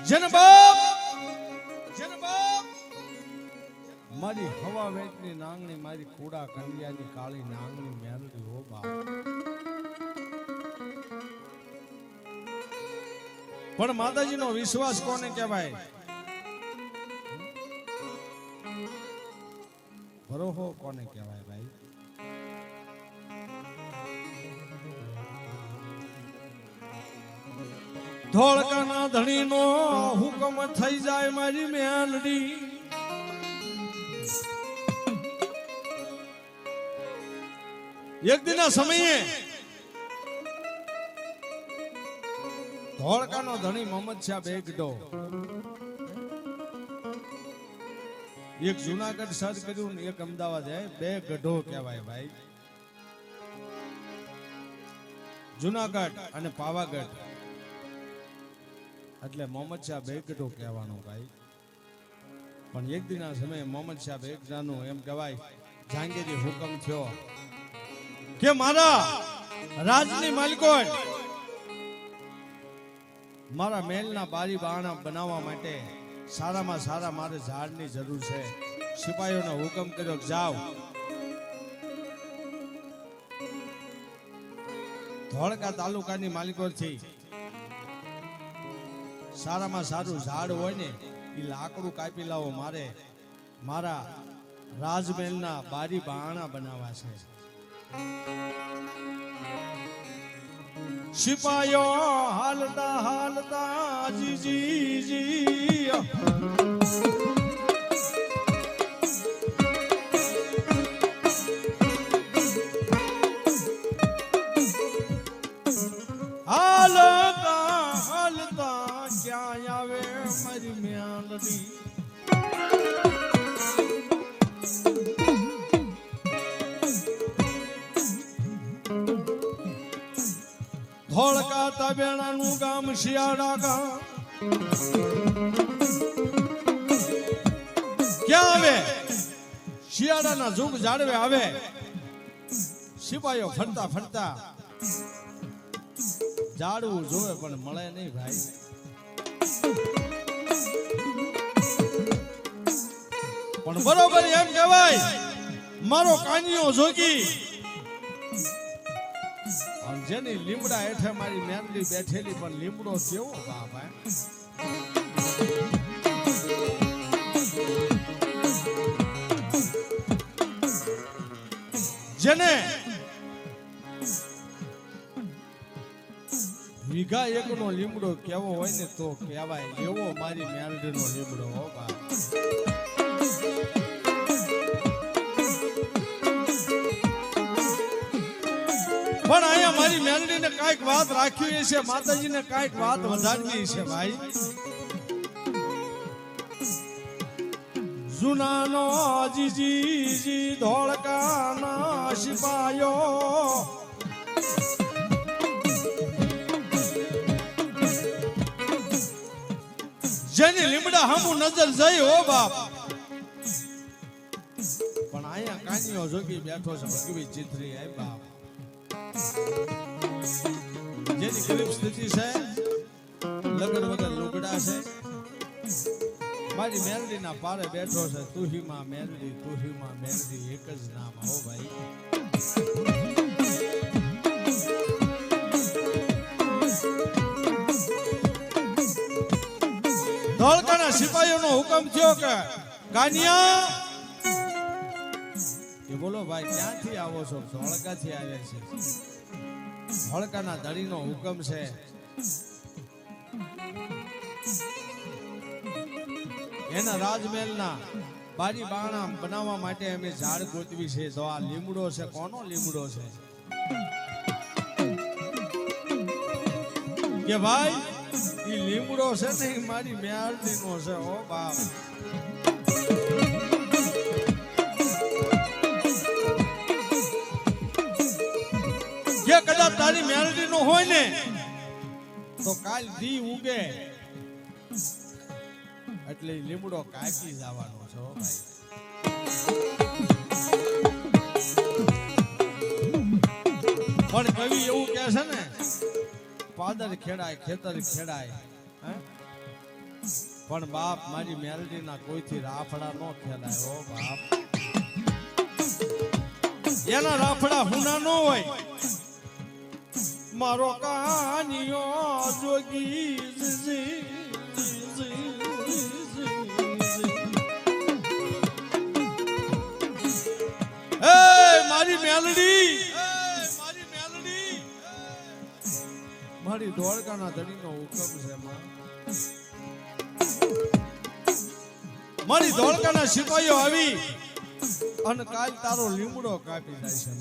જનબાપ મારી હવા વેચની નાંગણી મારી કુડા કંડિયાની કાળી નાંગણી મેલડી હો બાપ પણ માતાજીનો વિશ્વાસ કોને કહેવાય ભરોહો કોને કહેવાય ભાઈ ધોળકાના ધણીનો હુકમ થઈ જાય મારી મેલડી એક દિના સમયે ધોળકાનો ધણી મોહમ્મદ શાહ બેગડો એક જુનાગઢ સર કર્યું ને એક અમદાવાદ બે ગઢો કહેવાય ભાઈ જુનાગઢ અને પાવાગઢ એટલે મોહમ્મદ શાહ બેગડો કહેવાનું ભાઈ પણ એક દિના સમયે મોહમ્મદ શાહ બેગડાનું એમ કહેવાય જહાંગીરી હુકમ થયો કે મારા રાજની માલિકો મારા મહેલના બારી બારણા બનાવવા માટે સારામાં સારા મારે ઝાડની જરૂર છે સિપાહીઓનો હુકમ કર્યો જાઓ ધોળકા તાલુકાની માલિકોથી સારામાં સારું ઝાડ હોય ને એ લાકડું કાપી લાવો મારે મારા રાજમહેલના બારી બારણા બનાવવા છે સિપાહીઓ હાલતા હાલતા જી હાલતા હાલતા ક્યાં આવે મારી મેલડી ધોળકા તાબેણાનું ગામ શિયાળા ગામ ક્યાં આવે શિયાળાના જુગ જાળવે આવે સિપાહીઓ ફરતા ફરતા જાડવું જોવે પણ મળે નહીં ભાઈ પણ બરોબર એમ કહેવાય મારો કાનિયો જોગી જેની લીમડા હેઠે મારી મેલડી બેઠેલી પણ લીમડો કેવો બાપ જેને વીઘા એકનો લીમડો કેવો હોય ને તો કહેવાય એવો મારી મેલડીનો લીમડો હો બાપ પણ અહીંયા મારી મેલડીને કાંઈક વાત રાખી છે માતાજીને કાંઈક વાત વધારવી છે ભાઈ જુનાનો જીજી ધોળકાના સિપાયો જેની લીમડા હામું નજર જઈ હો બાપ પણ અહીંયા કાનિયો જોગી બેઠો છે ભગવી ચિત્રી આય બાપ જેની ગરીબ સ્થિતિ છે લગન વગર લુગડા છે મારી મેલડીના પારે બેઠો છે તુહીમાં મેલડી એક જ નામ હો ભાઈ ધોળકાના સિપાહીઓનો હુકમ થયો કે કાનિયા એ બોલો ભાઈ ક્યાંથી આવો છો ધોળકાથી આવ્યા છે ધોળકાના ધણીનો હુકમ છે એના રાજમહેલના બારી બારણા બનાવવા માટે અમે ઝાડ ગોતવી છે તો આ લીમડો છે કોનો લીમડો છે કે ભાઈ એ લીમડો છે ને મારી મેલડીનો છે ઓ બાપ જે કદાચ તારી મેલડીનો હોય ને તો કાલ દી ઉગે એટલે લીમડો કાપી જવાનો છો ભાઈ પણ કવિ એવું કહે છે ને પાદર ખેડાય ખેતર ખેડાય પણ બાપ મારી મેલડીના કોઈથી રાફડા નો ખેલાય હો બાપ. એના રાફડા હુના નો હોય. મારો કાનિયો જોગી મારી મેલડી મારી ધોળકાના ધણીનો હુકમ છે મારી ધોળકાના સિપાહીઓ આવી અને કાલ તારો લીમડો કાપી જાય છે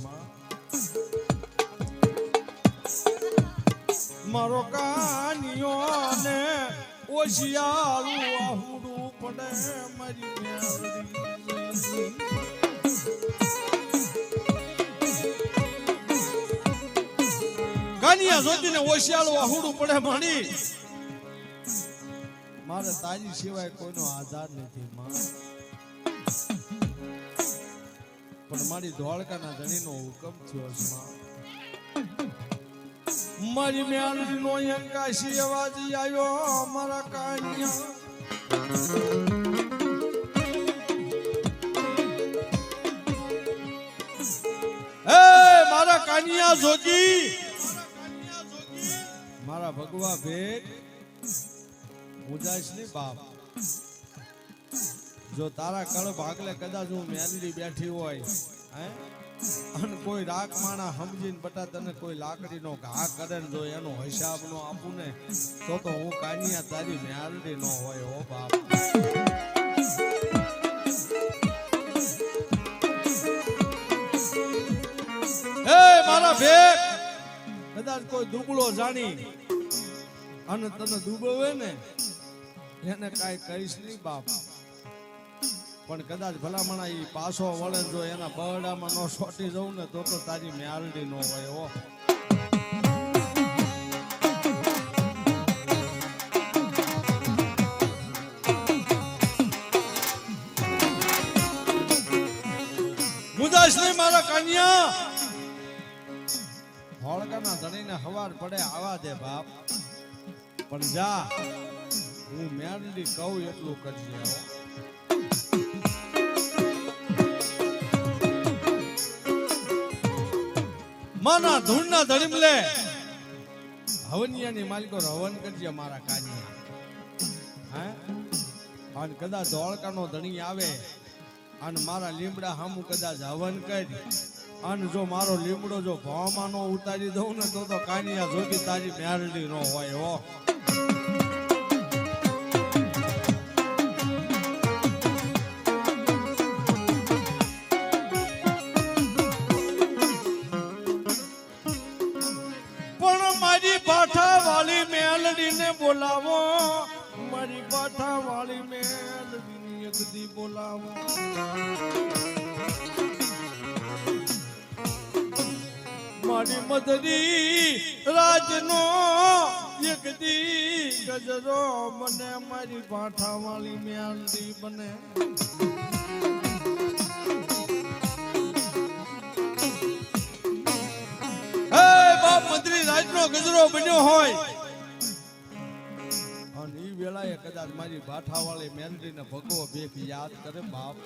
મારો કાનિયો ને ઓશિયારું આહુડું પડે મારી મેલડી. કાનિયા જોતીને ઓશિયાળું આહુડું પડે મારી. મારે તારી સિવાય કોઈનો આધાર નથી માં. પણ મારી ધોળકાના ધણીનો હુકમ થયો છે માં. મારી મેલડીનો અંકાશી અવાજ આવ્યો મારા કાનિયા. હે મારા કાનિયા જોગી મારા ભગવા ભેટ ઉજાસ ની બાપ. જો તારા કળ ભાગલે કદાચ હું મેલડી બેઠી હોય અને કોઈ રાખ માણા સમજીને બટા તને કોઈ લાકડીનો ઘા કરે ને જો એનો હિસાબ નો આપું ને તો હું કાનિયા તારી મેલડી નો હોય હો બાપ. હે મારા ભેટ કદાચ કોઈ દુબળો જાણી અને તને દુબળવે ને એને કાંઈ કહીશ નહીં બાપ. પણ કદાચ ભલામણા ઈ પાછો વળે જો એના બરડામાં નો છોટી જવું ને તો તારી મેલડી નો હોય હો. મુદાસ નહીં મારા કાનિયા. હોળકાના ધણીને હવાર પડે આવા દે બાપ. પણ જા હું મેલડી કહું એટલું કરજે હો. માના ધૂળના ધડીમલે હવનિયાની માલિકો હવન કરજે મારા કાનિયા. હે અને કદાચ ધોળકાનો ધણી આવે અને મારા લીમડા હામું કદાચ હવન કરી અને જો મારો લીમડો જો ભાવમાં નો ઉતારી દઉં ને તો કાનિયા જોગી તારી મેલડી નો હોય હો. બોલાવો મારી પાઠા વાળી મેલડી એકદી બોલાવો. મારી મધરી રાજનો એકદી ગજરો મને મારી પાઠા વાળી મેલડી બને. હે બાપ મંત્રી રાજનો ગજરો બન્યો હોય વેળાએ કદાચ મારી ભાઠા વાળી મેલડીને ભગવો ભેખ યાદ કરે બાપ